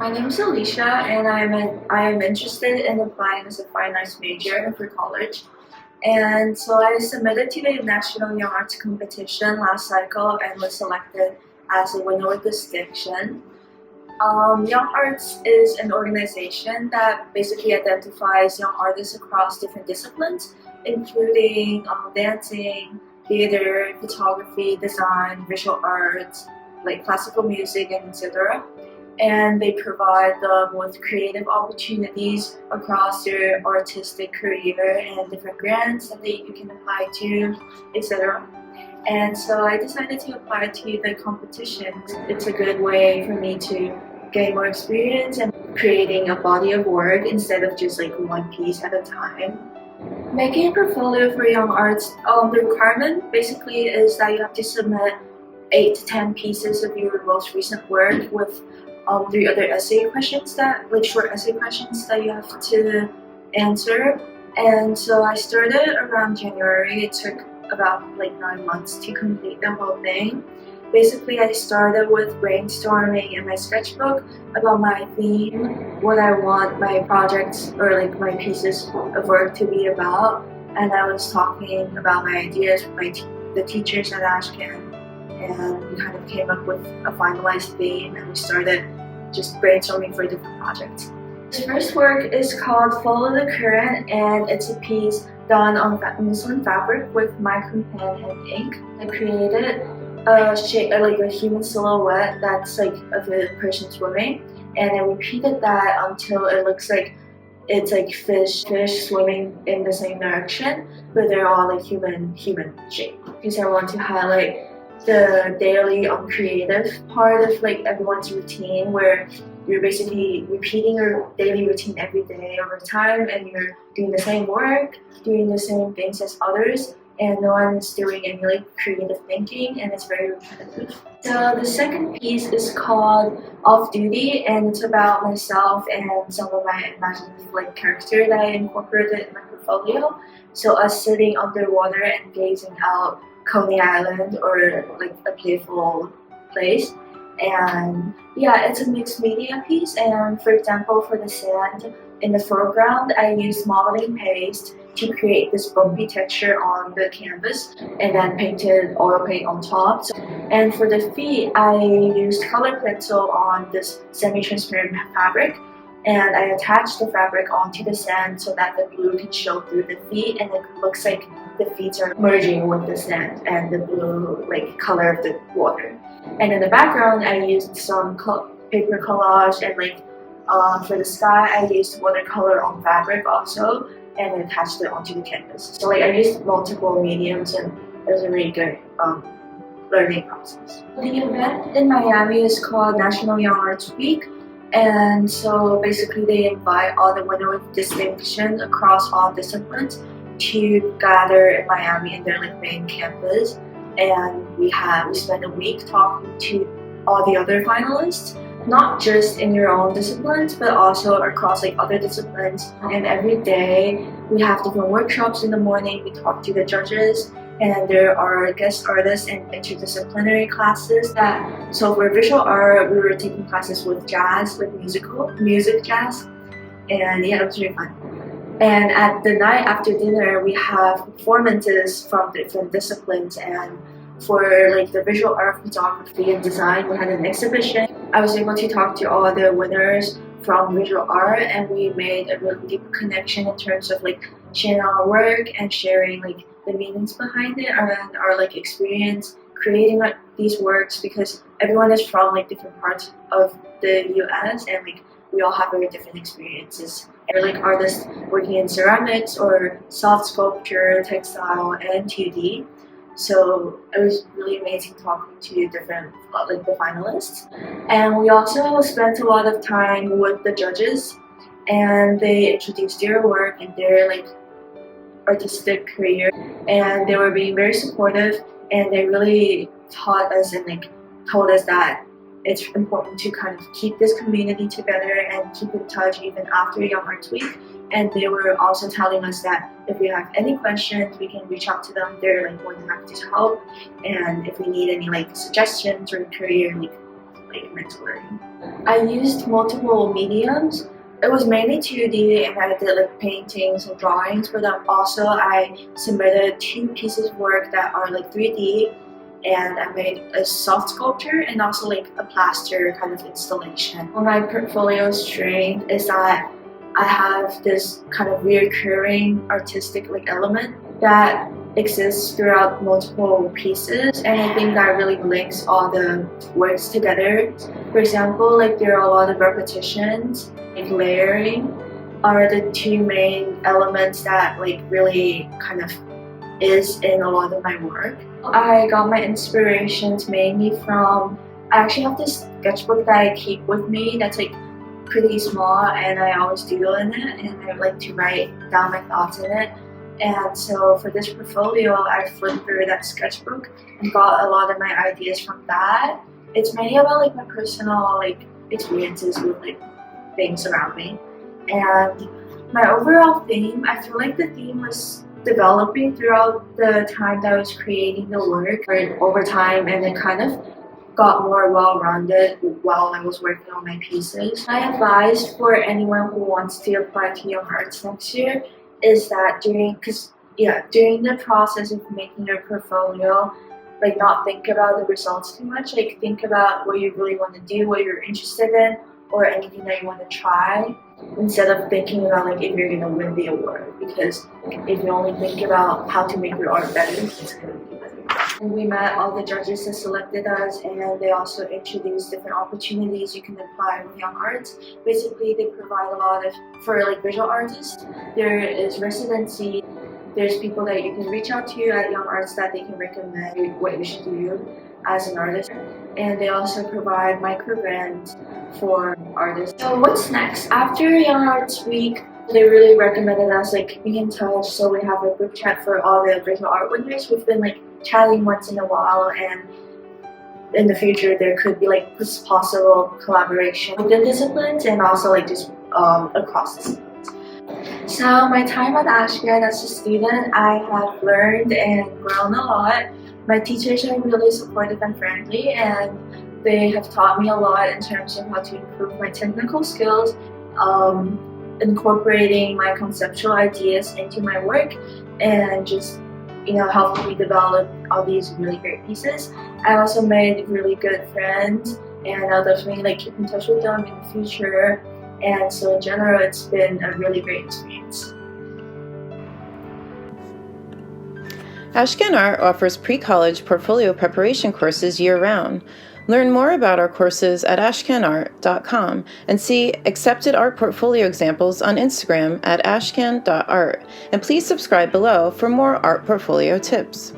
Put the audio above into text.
My name is Alicia, and I am interested in applying as a fine arts major for college. And so I submitted to the National Young Arts Competition last cycle and was selected as a winner with distinction. Young Arts is an organization that basically identifies young artists across different disciplines, including dancing, theater, photography, design, visual arts, like classical music, and etc. And they provide them with creative opportunities across their artistic career and different grants that you can apply to, etc. And so I decided to apply to the competition. It's a good way for me to gain more experience and creating a body of work instead of just like one piece at a time. Making a portfolio for young arts, the requirement basically is that you have to submit 8 to 10 pieces of your most recent work with 3 other essay questions short essay questions that you have to answer. And so I started around January. It took about 9 months to complete the whole thing. Basically, I started with brainstorming in my sketchbook about my theme, what I want my projects or my pieces of work to be about, and I was talking about my ideas with the teachers at Ashcan, and we kind of came up with a finalized theme, and we started just brainstorming for different projects. This first work is called Follow the Current, and it's a piece done on muslin fabric with micron pen and ink. I created a shape, like a human silhouette that's like of a person swimming, and I repeated that until it looks like it's like fish swimming in the same direction, but they're all like human shape. Because I want to highlight the daily creative part of everyone's routine, where you're basically repeating your daily routine every day over time, and you're doing the same work, doing the same things as others, and no one is doing any creative thinking, and it's very repetitive. So the second piece is called Off Duty, and it's about myself and some of my imaginative character that I incorporated in my portfolio. So us sitting underwater and gazing out Coney Island, or a playful place. And yeah, it's a mixed media piece, and for example, for the sand in the foreground, I used modeling paste to create this bumpy texture on the canvas and then painted oil paint on top. And for the feet, I used color pencil on this semi-transparent fabric, and I attached the fabric onto the sand so that the blue can show through the feet, and it looks like the feet are merging with the sand and the blue color of the water. And in the background, I used some paper collage, and for the sky, I used watercolor on fabric also, and attached it onto the canvas. So I used multiple mediums, and it was a really good learning process. The event in Miami is called National Young Arts Week, and so basically they invite all the winners with distinction across all disciplines to gather in Miami in their main campus, and we spent a week talking to all the other finalists, not just in your own disciplines but also across other disciplines. And every day we have different workshops. In the morning we talk to the judges, and there are guest artists and interdisciplinary classes. So for visual art, we were taking classes with jazz, music jazz, and yeah, it was really fun. And at the night after dinner, we have performances from different disciplines. And for the visual art, photography, and design, we had an exhibition. I was able to talk to all the winners from visual art, and we made a really deep connection in terms of sharing our work and sharing the meanings behind it and our experience creating these works, because everyone is from different parts of the US, and we all have very different experiences. And artists working in ceramics or soft sculpture, textile, and 2D. So it was really amazing talking to different the finalists. And we also spent a lot of time with the judges, and they introduced their work and their artistic career, and they were being very supportive, and they really taught us and told us that it's important to kind of keep this community together and keep in touch even after Young Arts Week. And they were also telling us that if we have any questions, we can reach out to them. They're more than happy to help. And if we need any suggestions or career like mental learning. I used multiple mediums. It was mainly 2D, and I did like paintings and drawings, but then also I submitted 2 pieces of work that are like 3D, and I made a soft sculpture and also like a plaster kind of installation. My portfolio strength is that I have this kind of recurring artistic like element that exists throughout multiple pieces, and I think that really links all the works together. For example, like there are a lot of repetitions, like layering are the 2 main elements that like really kind of is in a lot of my work. I got my inspirations mainly from, I actually have this sketchbook that I keep with me that's like pretty small, and I always doodle in it, and I like to write down my thoughts in it. And so for this portfolio, I flipped through that sketchbook and got a lot of my ideas from that. It's mainly about like my personal like experiences with like things around me. And my overall theme, I feel like the theme was developing throughout the time that I was creating the work over time, and it kind of got more well-rounded while I was working on my pieces. My advice for anyone who wants to apply to Young Arts next year is that during the process of making your portfolio, like not think about the results too much, like think about what you really want to do, what you're interested in, or anything that you want to try, instead of thinking about like if you're going to win the award, because if you only think about how to make your art better, it's going to be better. And we met all the judges that selected us, and they also introduced different opportunities you can apply with Young Arts. Basically, they provide a lot of, for like visual artists, there is residency, there's people that you can reach out to at Young Arts that they can recommend what you should do as an artist. And they also provide micro grants for artists. So what's next? After Young Arts Week, they really recommended us like keeping in touch, so we have a group chat for all the visual art winners. We've been like chatting once in a while, and in the future there could be like this possible collaboration within disciplines and also like just across disciplines. So my time at Ashcan as a student, I have learned and grown a lot. My teachers are really supportive and friendly, and they have taught me a lot in terms of how to improve my technical skills, incorporating my conceptual ideas into my work, and just helping me develop all these really great pieces. I also made really good friends, and I'll definitely like keep in touch with them in the future. And so in general, it's been a really great experience. Ashcan Art offers pre-college portfolio preparation courses year-round. Learn more about our courses at ashcanart.com and see accepted art portfolio examples on Instagram at ashcan.art. And please subscribe below for more art portfolio tips.